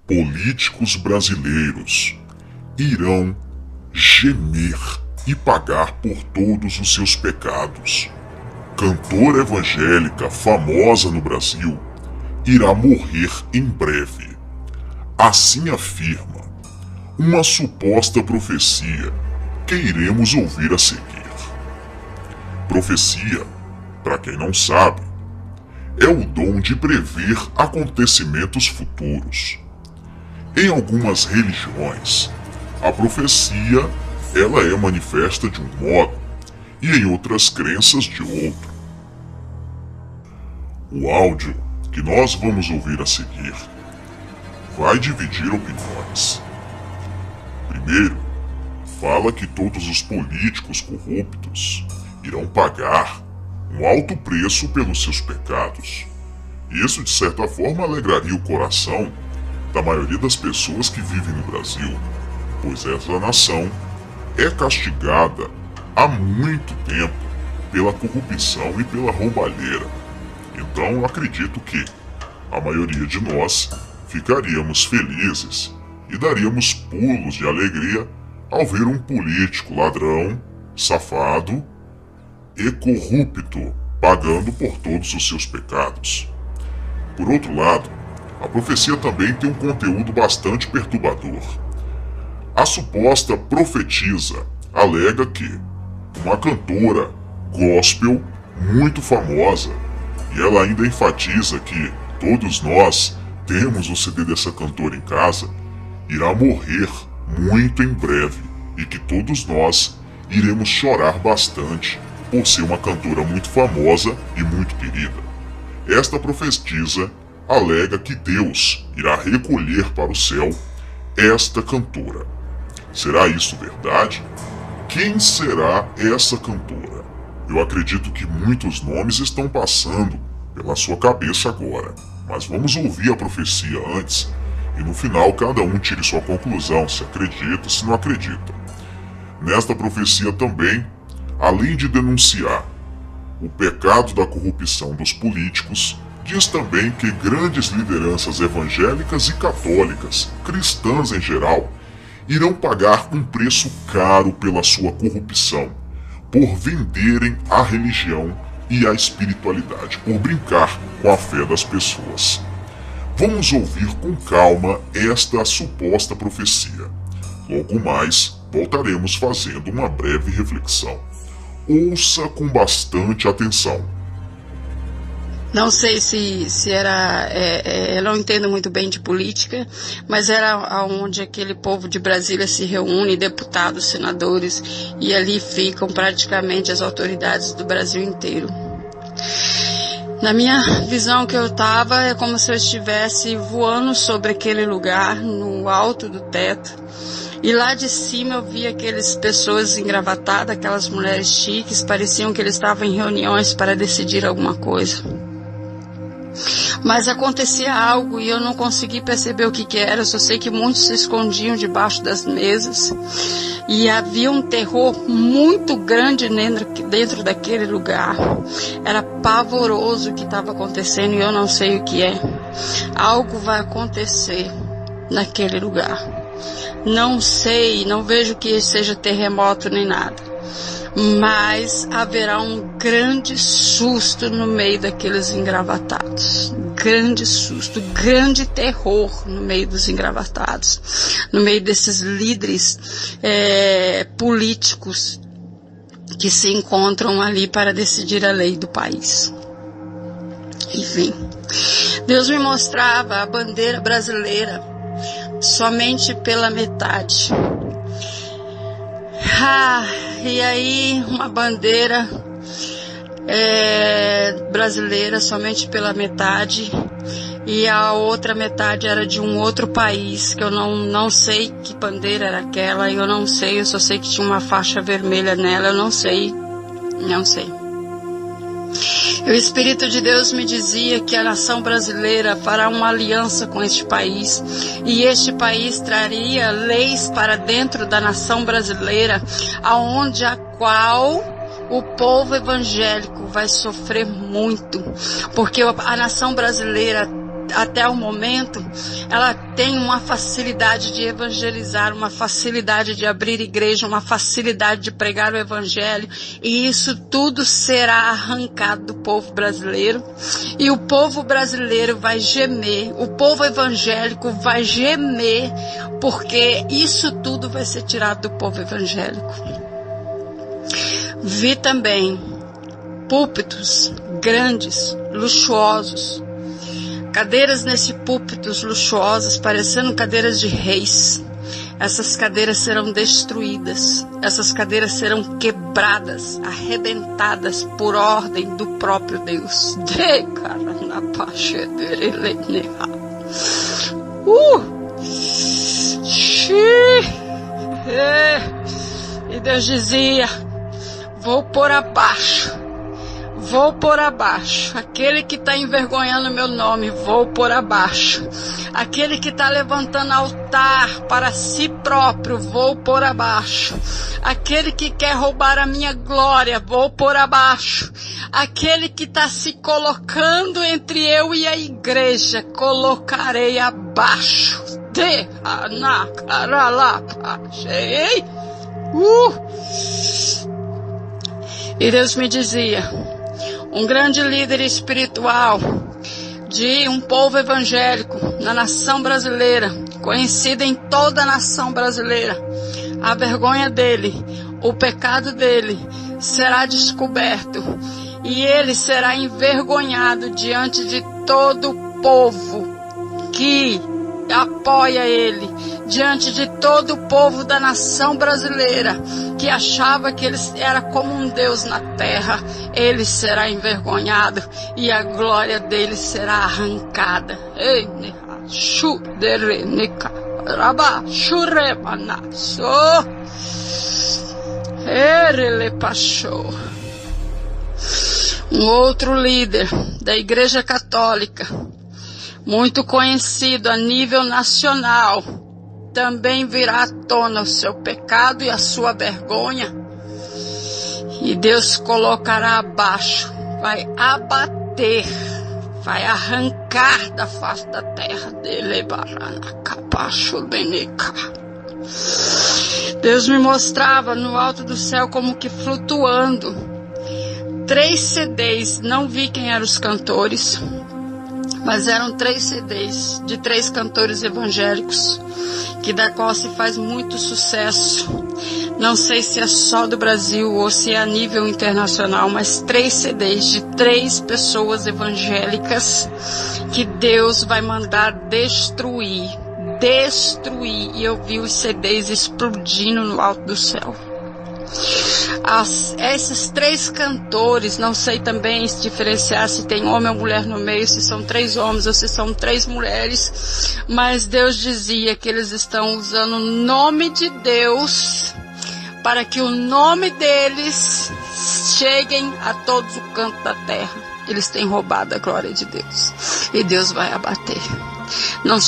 políticos brasileiros irão gemer e pagar por todos os seus pecados. Cantora evangélica famosa no Brasil irá morrer em breve. Assim afirma uma suposta profecia que iremos ouvir a seguir. Profecia, para quem não sabe, é o dom de prever acontecimentos futuros. Em algumas religiões, a profecia ela é manifesta de um modo e em outras crenças de outro. O áudio que nós vamos ouvir a seguir vai dividir opiniões. Primeiro, fala que todos os políticos corruptos irão pagar um alto preço pelos seus pecados. Isso, de certa forma, alegraria o coração da maioria das pessoas que vivem no Brasil, pois essa nação é castigada há muito tempo pela corrupção e pela roubalheira. Então, eu acredito que a maioria de nós ficaríamos felizes e daríamos pulos de alegria ao ver um político ladrão, safado e corrupto pagando por todos os seus pecados. Por outro lado, a profecia também tem um conteúdo bastante perturbador. A suposta profetisa alega que uma cantora gospel muito famosa, e ela ainda enfatiza que todos nós temos o CD dessa cantora em casa, irá morrer muito em breve e que todos nós iremos chorar bastante por ser uma cantora muito famosa e muito querida. Esta profetisa alega que Deus irá recolher para o céu esta cantora. Será isso verdade? Quem será essa cantora? Eu acredito que muitos nomes estão passando pela sua cabeça agora, mas vamos ouvir a profecia antes e no final cada um tire sua conclusão, se acredita, se não acredita. Nesta profecia também, além de denunciar o pecado da corrupção dos políticos, diz também que grandes lideranças evangélicas e católicas, cristãs em geral, irão pagar um preço caro pela sua corrupção, por venderem a religião e a espiritualidade, por brincar com a fé das pessoas. Vamos ouvir com calma esta suposta profecia. Logo mais, voltaremos fazendo uma breve reflexão. Ouça com bastante atenção. Não sei se era, eu não entendo muito bem de política, mas era onde aquele povo de Brasília se reúne, deputados, senadores, e ali ficam praticamente as autoridades do Brasil inteiro. Na minha visão que eu estava, é como se eu estivesse voando sobre aquele lugar, no alto do teto, e lá de cima eu via aquelas pessoas engravatadas, aquelas mulheres chiques, pareciam que eles estavam em reuniões para decidir alguma coisa. Mas acontecia algo e eu não consegui perceber o que era. Eu só sei que muitos se escondiam debaixo das mesas e havia um terror muito grande dentro daquele lugar. Era pavoroso o que estava acontecendo e eu não sei o que é. Algo vai acontecer naquele lugar. Não sei, não vejo que seja terremoto nem nada. Mas haverá um grande susto no meio daqueles engravatados. Grande susto, grande terror no meio dos engravatados. No meio desses líderes políticos que se encontram ali para decidir a lei do país. Enfim, Deus me mostrava a bandeira brasileira somente pela metade. E aí uma bandeira brasileira somente pela metade e a outra metade era de um outro país que eu não sei que bandeira era aquela, eu só sei que tinha uma faixa vermelha nela, eu não sei. E o Espírito de Deus me dizia que a nação brasileira fará uma aliança com este país e este país traria leis para dentro da nação brasileira, aonde a qual o povo evangélico vai sofrer muito, porque a nação brasileira até o momento, ela tem uma facilidade de evangelizar, uma facilidade de abrir igreja, uma facilidade de pregar o evangelho, e isso tudo será arrancado do povo brasileiro, e o povo brasileiro vai gemer, o povo evangélico vai gemer, porque isso tudo vai ser tirado do povo evangélico. Vi também púlpitos grandes, luxuosos, cadeiras nesse púlpitos luxuosas, parecendo cadeiras de reis. Essas cadeiras serão destruídas, essas cadeiras serão quebradas, arrebentadas por ordem do próprio Deus. E Deus dizia: vou por abaixo. Vou por abaixo. Aquele que está envergonhando meu nome, vou por abaixo. Aquele que está levantando altar para si próprio, vou por abaixo. Aquele que quer roubar a minha glória, vou por abaixo. Aquele que está se colocando entre eu e a igreja, colocarei abaixo. E Deus me dizia: um grande líder espiritual de um povo evangélico na nação brasileira, conhecido em toda a nação brasileira, a vergonha dele, o pecado dele será descoberto e ele será envergonhado diante de todo o povo que apoia ele, diante de todo o povo da nação brasileira que achava que ele era como um Deus na terra. Ele será envergonhado e a glória dele será arrancada. Um outro líder da Igreja Católica, muito conhecido a nível nacional, também virá à tona o seu pecado e a sua vergonha, e Deus colocará abaixo, vai abater, vai arrancar da face da terra dele. Deus me mostrava no alto do céu como que flutuando 3 CDs, não vi quem eram os cantores, mas eram 3 CDs de 3 cantores evangélicos, da qual se faz muito sucesso. Não sei se é só do Brasil ou se é a nível internacional, mas 3 CDs de 3 pessoas evangélicas que Deus vai mandar destruir. E eu vi os CDs explodindo no alto do céu. Esses 3 cantores, não sei também se diferenciar se tem homem ou mulher no meio, se são 3 homens ou se são 3 mulheres, mas Deus dizia que eles estão usando o nome de Deus para que o nome deles cheguem a todos o canto da terra. Eles têm roubado a glória de Deus e Deus vai abater. Não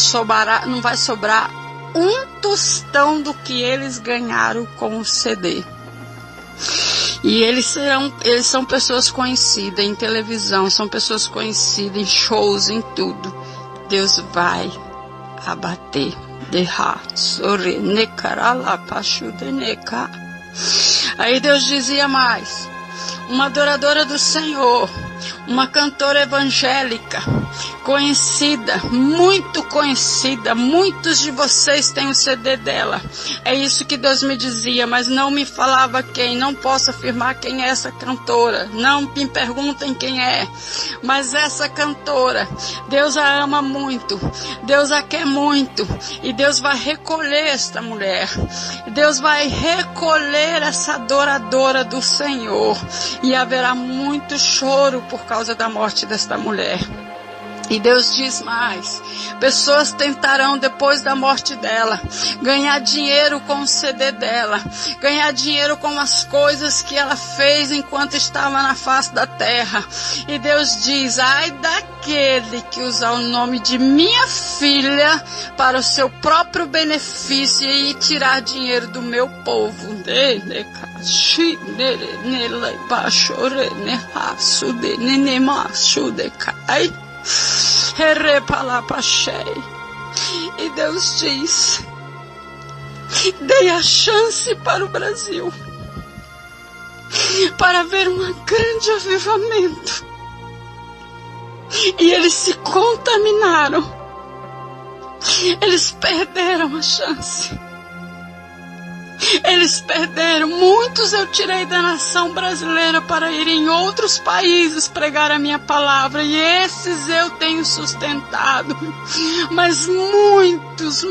vai sobrar um tostão do que eles ganharam com o CD. E eles são pessoas conhecidas em televisão, são pessoas conhecidas em shows, em tudo. Deus vai abater. Aí Deus dizia mais: uma adoradora do Senhor, uma cantora evangélica, conhecida, muito conhecida, muitos de vocês têm o CD dela. É isso que Deus me dizia, mas não me falava quem, não posso afirmar quem é essa cantora, não me perguntem quem é, mas essa cantora, Deus a ama muito, Deus a quer muito, e Deus vai recolher esta mulher, Deus vai recolher essa adoradora do Senhor, e haverá muito choro por causa da morte desta mulher. E Deus diz mais: pessoas tentarão depois da morte dela ganhar dinheiro com o CD dela, ganhar dinheiro com as coisas que ela fez enquanto estava na face da terra. E Deus diz: ai daquele que usar o nome de minha filha para o seu próprio benefício e tirar dinheiro do meu povo. E Deus diz: dei a chance para o Brasil, para ver um grande avivamento. E eles se contaminaram. Eles perderam a chance. Eles perderam. Muitos eu tirei da nação brasileira para ir em outros países pregar a minha palavra, e esses eu tenho sustentado. Mas muitos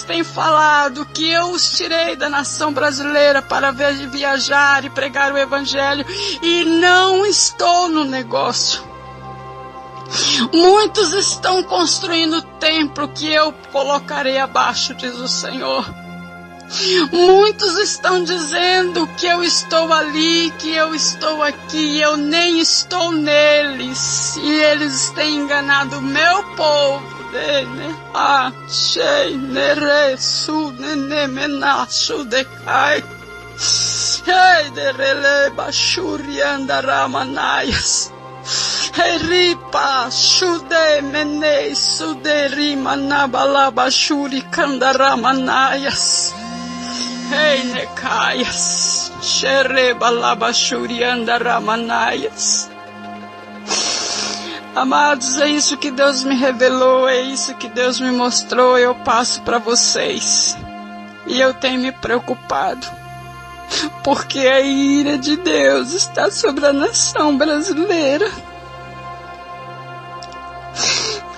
têm falado que eu os tirei da nação brasileira para viajar e pregar o evangelho, e não estou no negócio. Muitos estão construindo o templo que eu colocarei abaixo, diz o Senhor. Muitos estão dizendo que eu estou ali, que eu estou aqui, e eu nem estou neles. E eles têm enganado o meu povo. Ripa shude menei suderi manabalaba shuri kandaramanayas. Hey nekayas sherebalaba shuri andaramanayas. Amados, é isso que Deus me revelou, é isso que Deus me mostrou. Eu passo para vocês, e eu tenho me preocupado, porque a ira de Deus está sobre a nação brasileira.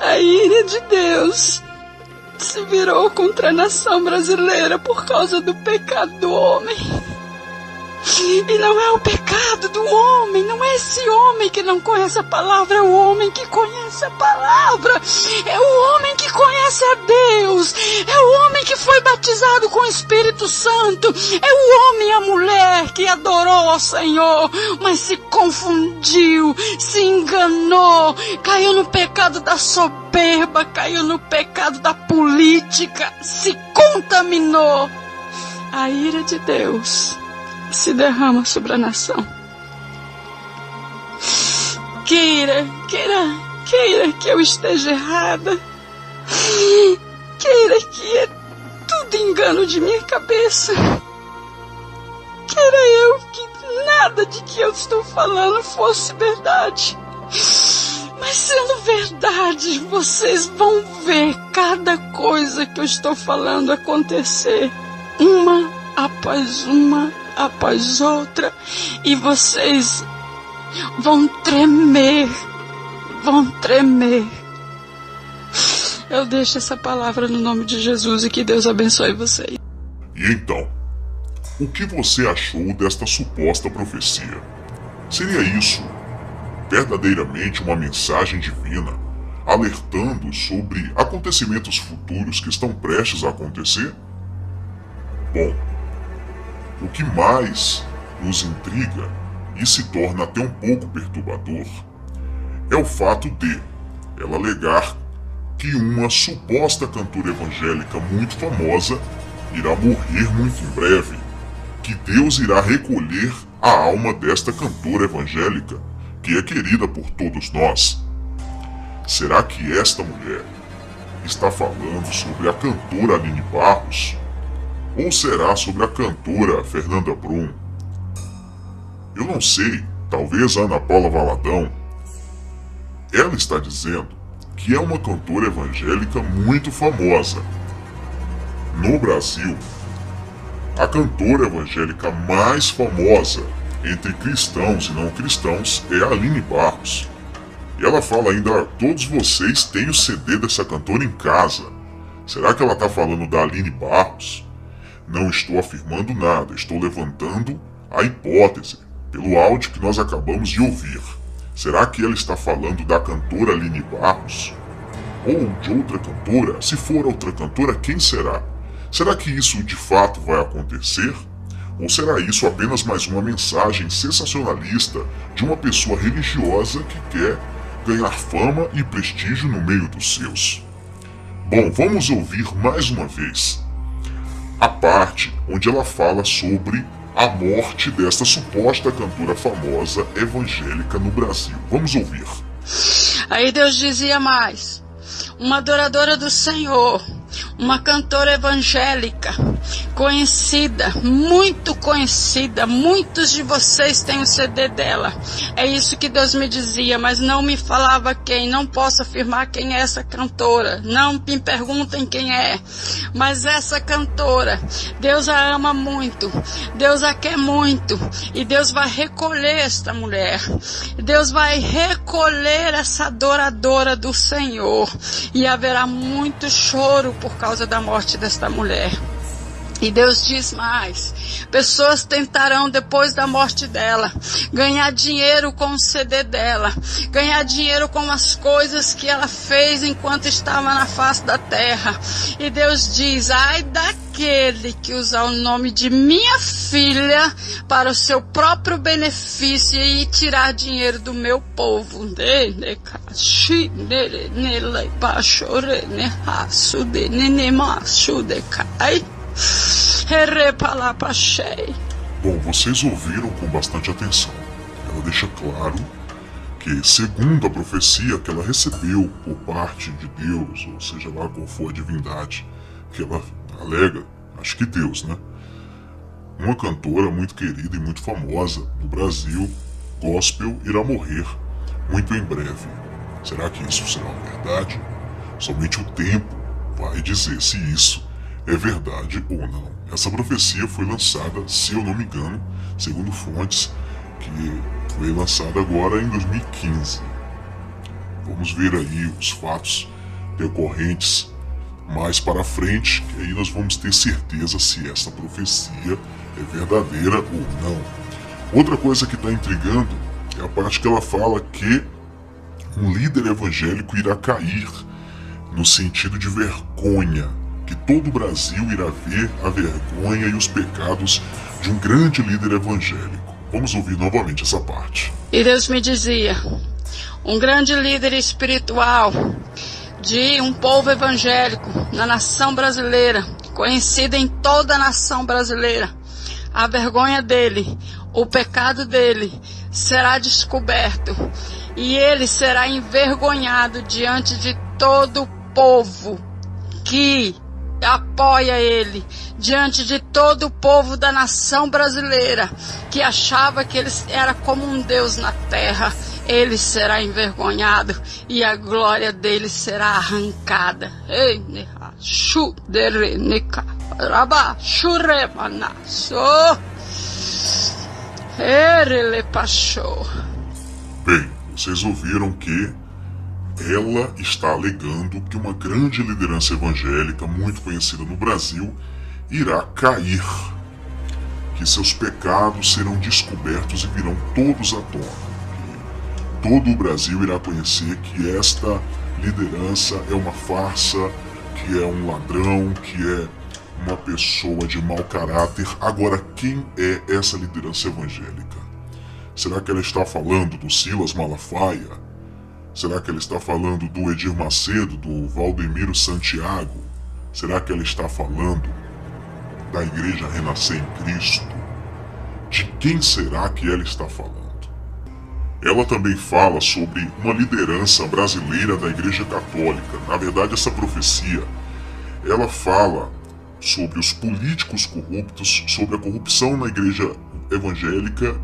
A ira de Deus se virou contra a nação brasileira por causa do pecado do homem. E não é o pecado do homem, não é esse homem que não conhece a palavra, é o homem que conhece a palavra, é o homem que conhece a Deus, é o homem que foi batizado com o Espírito Santo, é o homem e a mulher que adorou ao Senhor, mas se confundiu, se enganou, caiu no pecado da soberba, caiu no pecado da política, se contaminou. A ira de Deus se derrama sobre a nação. Queira que eu esteja errada. Queira que é tudo engano de minha cabeça. Queira eu que nada de que eu estou falando fosse verdade. Mas sendo verdade, vocês vão ver cada coisa que eu estou falando acontecer, uma após outra, e vocês vão tremer. Eu deixo essa palavra no nome de Jesus, e que Deus abençoe vocês. E então, o que você achou desta suposta profecia? Seria isso verdadeiramente uma mensagem divina, alertando sobre acontecimentos futuros que estão prestes a acontecer? Bom, o que mais nos intriga e se torna até um pouco perturbador é o fato de ela alegar que uma suposta cantora evangélica muito famosa irá morrer muito em breve, que Deus irá recolher a alma desta cantora evangélica, que é querida por todos nós. Será que esta mulher está falando sobre a cantora Aline Barros? Ou será sobre a cantora Fernanda Brum? Eu não sei, talvez a Ana Paula Valadão. Ela está dizendo que é uma cantora evangélica muito famosa. No Brasil, a cantora evangélica mais famosa entre cristãos e não cristãos é a Aline Barros. E ela fala ainda: todos vocês têm o CD dessa cantora em casa. Será que ela está falando da Aline Barros? Não estou afirmando nada, estou levantando a hipótese, pelo áudio que nós acabamos de ouvir. Será que ela está falando da cantora Aline Barros? Ou de outra cantora? Se for outra cantora, quem será? Será que isso de fato vai acontecer? Ou será isso apenas mais uma mensagem sensacionalista de uma pessoa religiosa que quer ganhar fama e prestígio no meio dos seus? Bom, vamos ouvir mais uma vez a parte onde ela fala sobre a morte desta suposta cantora famosa evangélica no Brasil. Vamos ouvir. Aí Deus dizia mais: uma adoradora do Senhor, uma cantora evangélica, conhecida, muito conhecida, muitos de vocês têm o CD dela. É isso que Deus me dizia, mas não me falava quem, não posso afirmar quem é essa cantora, não me perguntem quem é, mas essa cantora, Deus a ama muito, Deus a quer muito, e Deus vai recolher esta mulher, Deus vai recolher essa adoradora do Senhor, e haverá muito choro por causa da morte desta mulher. E Deus diz mais: pessoas tentarão depois da morte dela ganhar dinheiro com o CD dela, ganhar dinheiro com as coisas que ela fez enquanto estava na face da terra. E Deus diz: ai daquele que usar o nome de minha filha para o seu próprio benefício e tirar dinheiro do meu povo. Bom, vocês ouviram com bastante atenção. Ela deixa claro que, segundo a profecia que ela recebeu por parte de Deus, ou seja lá qual for a divindade que ela alega, acho que Deus, né? Uma cantora muito querida e muito famosa no Brasil, gospel, irá morrer muito em breve. Será que isso será uma verdade? Somente o tempo vai dizer se isso é verdade ou não. Essa profecia foi lançada, se eu não me engano, segundo fontes, que foi lançada agora em 2015. Vamos ver aí os fatos decorrentes mais para frente, que aí nós vamos ter certeza se essa profecia é verdadeira ou não. Outra coisa que está intrigando é a parte que ela fala que um líder evangélico irá cair, no sentido de vergonha, que todo o Brasil irá ver a vergonha e os pecados de um grande líder evangélico. Vamos ouvir novamente essa parte. E Deus me dizia: um grande líder espiritual de um povo evangélico na nação brasileira, conhecido em toda a nação brasileira, a vergonha dele, o pecado dele será descoberto e ele será envergonhado diante de todo o povo que apoia ele, diante de todo o povo da nação brasileira que achava que ele era como um Deus na terra. Ele será envergonhado e a glória dele será arrancada. Bem, vocês ouviram que ela está alegando que uma grande liderança evangélica muito conhecida no Brasil irá cair, que seus pecados serão descobertos e virão todos à tona, que todo o Brasil irá conhecer que esta liderança é uma farsa, que é um ladrão, que é uma pessoa de mau caráter. Agora, quem é essa liderança evangélica? Será que ela está falando do Silas Malafaia? Será que ela está falando do Edir Macedo, do Valdemiro Santiago? Será que ela está falando da Igreja Renascer em Cristo? De quem será que ela está falando? Ela também fala sobre uma liderança brasileira da Igreja Católica. Na verdade, essa profecia, ela fala sobre os políticos corruptos, sobre a corrupção na Igreja Evangélica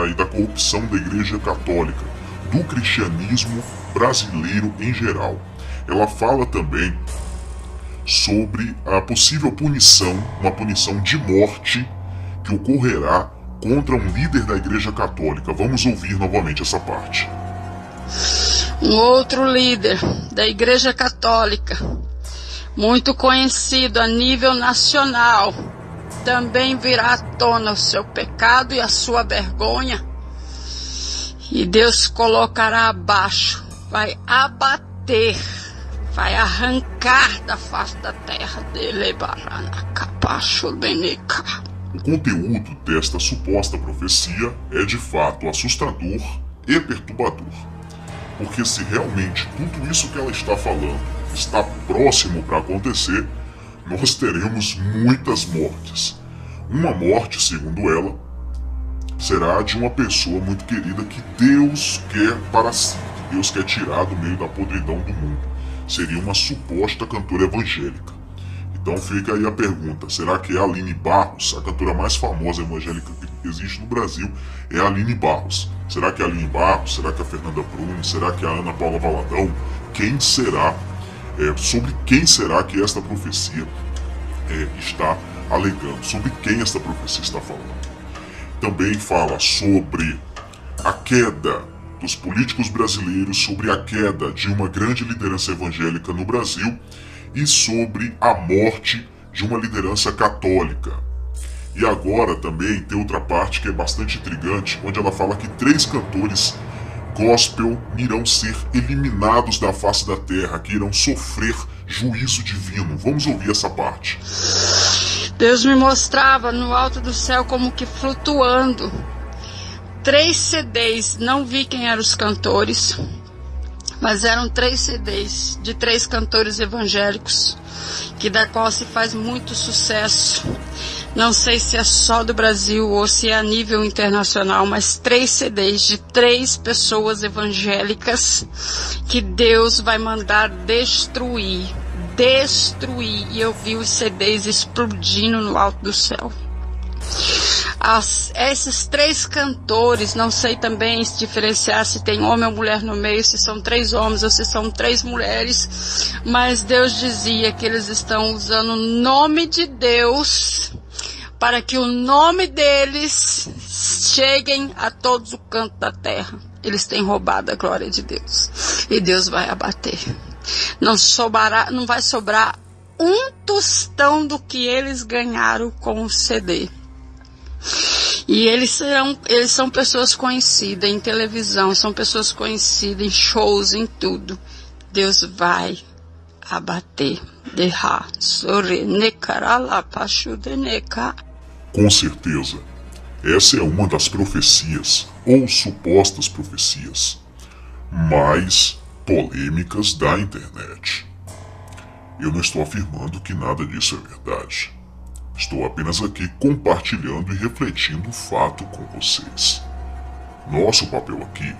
e da corrupção da Igreja Católica, do cristianismo brasileiro em geral. Ela fala também sobre a possível punição, uma punição de morte que ocorrerá contra um líder da Igreja Católica. Vamos ouvir novamente essa parte. Um outro líder da Igreja Católica, muito conhecido a nível nacional, também virá à tona o seu pecado e a sua vergonha. E Deus colocará abaixo, vai abater, vai arrancar da face da terra dele. O conteúdo desta suposta profecia é de fato assustador e perturbador. Porque se realmente tudo isso que ela está falando está próximo para acontecer, nós teremos muitas mortes. Uma morte, segundo ela, será de uma pessoa muito querida que Deus quer para si, que Deus quer tirar do meio da podridão do mundo. Seria uma suposta cantora evangélica. Então fica aí a pergunta, será que é a Aline Barros, a cantora mais famosa evangélica que existe no Brasil, é a Aline Barros? Será que é a Aline Barros? Será que é a Fernanda Brum? Será que é a Ana Paula Valadão? Quem será? Sobre quem será que esta profecia está alegando? Sobre quem esta profecia está falando? Também fala sobre a queda dos políticos brasileiros, sobre a queda de uma grande liderança evangélica no Brasil e sobre a morte de uma liderança católica. E agora também tem outra parte que é bastante intrigante, onde ela fala que 3 cantores gospel irão ser eliminados da face da terra, que irão sofrer juízo divino. Vamos ouvir essa parte. Deus me mostrava no alto do céu como que flutuando 3 CDs, não vi quem eram os cantores, mas eram 3 CDs de 3 cantores evangélicos, que da qual se faz muito sucesso. Não sei se é só do Brasil ou se é a nível internacional, mas 3 CDs de 3 pessoas evangélicas que Deus vai mandar destruir. E eu vi os CDs explodindo no alto do céu. Esses 3 cantores, não sei também se diferenciar se tem homem ou mulher no meio, se são 3 homens ou se são 3 mulheres, mas Deus dizia que eles estão usando o nome de Deus para que o nome deles cheguem a todos os cantos da terra. Eles têm roubado a glória de Deus e Deus vai abater. Não vai sobrar um tostão do que eles ganharam com o CD. E eles são pessoas conhecidas em televisão, são pessoas conhecidas em shows, em tudo. Deus vai abater. Com certeza, essa é uma das profecias, ou supostas profecias, mais polêmicas da internet. Eu não estou afirmando que nada disso é verdade. Estou apenas aqui compartilhando e refletindo o fato com vocês. Nosso papel aqui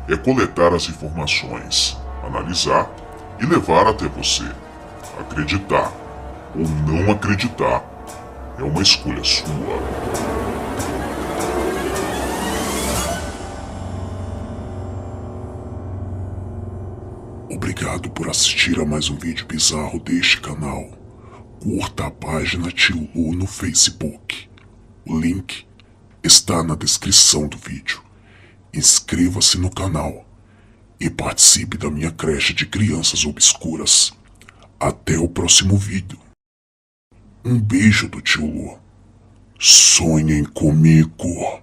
é coletar as informações, analisar e levar até você. Acreditar ou não acreditar é uma escolha sua. Obrigado por assistir a mais um vídeo bizarro deste canal. Curta a página Tio Lu no Facebook. O link está na descrição do vídeo. Inscreva-se no canal e participe da minha creche de crianças obscuras. Até o próximo vídeo. Um beijo do Tio Lu. Sonhem comigo.